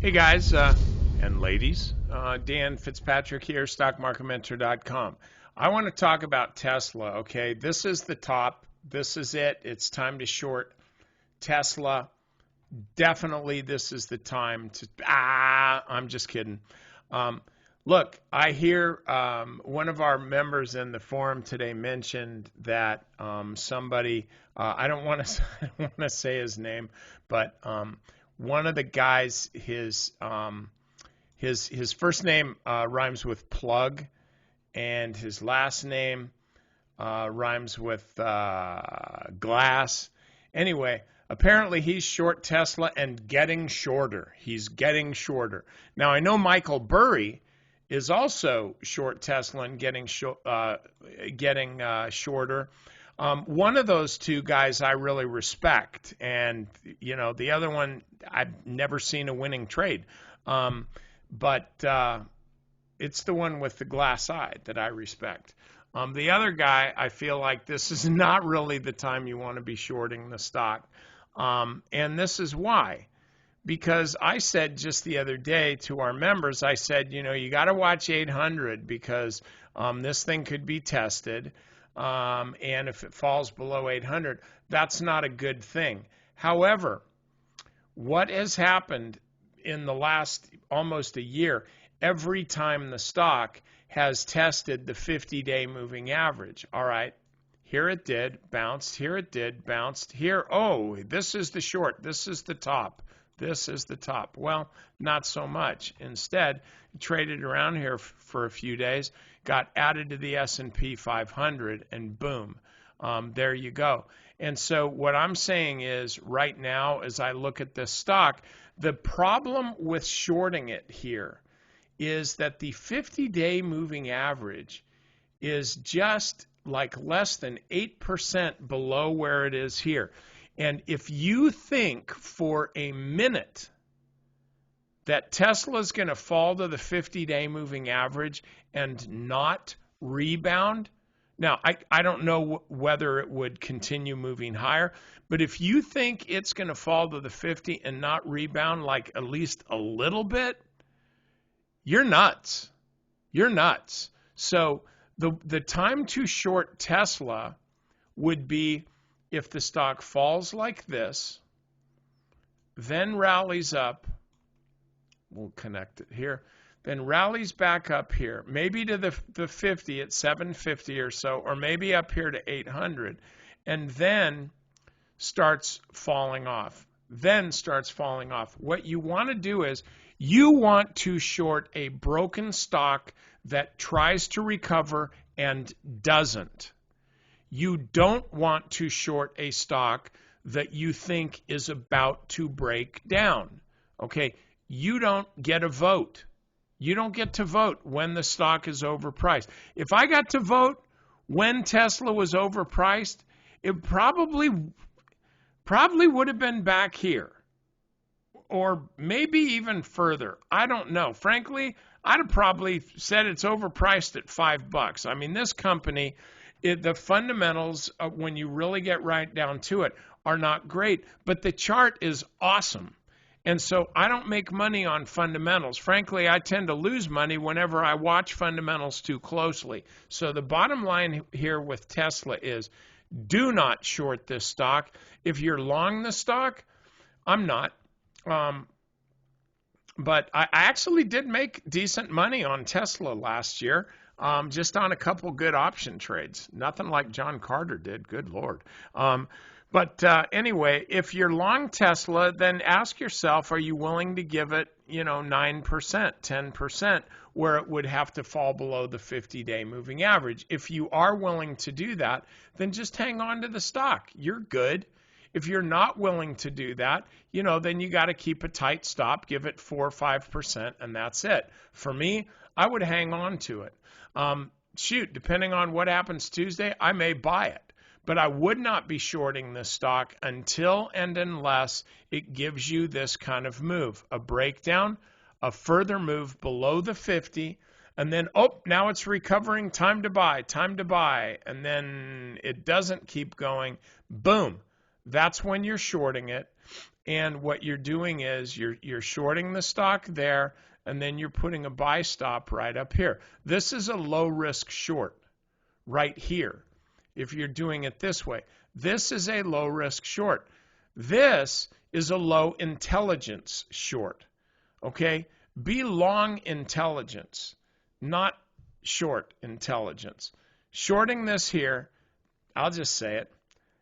Hey guys and ladies, Dan Fitzpatrick here, stockmarketmentor.com. I want to talk about Tesla, okay? This is the top. This is it. It's time to short Tesla. Definitely this is the time to, I'm just kidding. Look, I hear one of our members in the forum today mentioned that somebody, I don't want to say his name, but one of the guys, his first name rhymes with plug, and his last name rhymes with glass. Anyway, apparently he's short Tesla and getting shorter. He's getting shorter. Now I know Michael Burry is also short Tesla and getting shorter. One of those two guys I really respect, and the other one I've never seen a winning trade, but it's the one with the glass eye that I respect. The other guy, I feel like this is not really the time you want to be shorting the stock, and this is why. Because I said just the other day to our members, I said, you got to watch 800 because this thing could be tested. And if it falls below 800, that's not a good thing. However, what has happened in the last almost a year, every time the stock has tested the 50-day moving average, all right, here it did, bounced, here it did, bounced, here, oh, this is the short, this is the top. This is the top. Well, not so much. Instead, it traded around here for a few days, got added to the S&P 500, and boom, there you go. And so what I'm saying is right now, as I look at this stock, the problem with shorting it here is that the 50-day moving average is just like less than 8% below where it is here. And if you think for a minute that Tesla is going to fall to the 50-day moving average and not rebound, now I don't know whether it would continue moving higher, but if you think it's going to fall to the 50 and not rebound like at least a little bit, you're nuts. You're nuts. So the time to short Tesla would be if the stock falls like this, then rallies up, we'll connect it here, then rallies back up here, maybe to the 50 at 750 or so, or maybe up here to 800, and then starts falling off. What you want to do is you want to short a broken stock that tries to recover and doesn't. You don't want to short a stock that you think is about to break down. Okay, you don't get a vote. You don't get to vote when the stock is overpriced. If I got to vote when Tesla was overpriced, it probably would have been back here, or maybe even further. I don't know. Frankly, I'd have probably said it's overpriced at $5. I mean, this company, the fundamentals, when you really get right down to it, are not great, but the chart is awesome. And so I don't make money on fundamentals. Frankly, I tend to lose money whenever I watch fundamentals too closely. So the bottom line here with Tesla is do not short this stock. If you're long the stock, I'm not. But I actually did make decent money on Tesla last year. Just on a couple good option trades. Nothing like John Carter did, good Lord. But anyway, if you're long Tesla, then ask yourself, are you willing to give it, 9%, 10%, where it would have to fall below the 50-day moving average? If you are willing to do that, then just hang on to the stock. You're good. If you're not willing to do that, then you got to keep a tight stop, give it 4 or 5%, and that's it. For me, I would hang on to it. Depending on what happens Tuesday, I may buy it. But I would not be shorting this stock until and unless it gives you this kind of move, a breakdown, a further move below the 50, and then, now it's recovering, time to buy, and then it doesn't keep going, boom. That's when you're shorting it. And what you're doing is you're shorting the stock there, and then you're putting a buy stop right up here. This is a low risk short right here. If you're doing it this way, this is a low risk short. This is a low intelligence short. Okay? Be long intelligence, not short intelligence. Shorting this here, I'll just say it,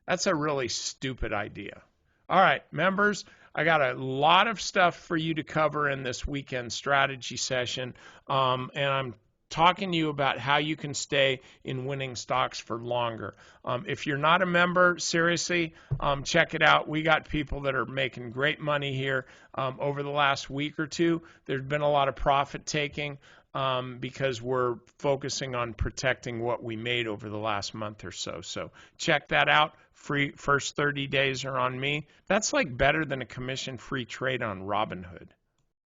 that's a really stupid idea. All right, members, I got a lot of stuff for you to cover in this weekend strategy session, and I'm talking to you about how you can stay in winning stocks for longer. If you're not a member, seriously, check it out. We got people that are making great money here over the last week or two. There's been a lot of profit taking because we're focusing on protecting what we made over the last month or so. So check that out. Free first 30 days are on me. That's like better than a commission-free trade on Robinhood.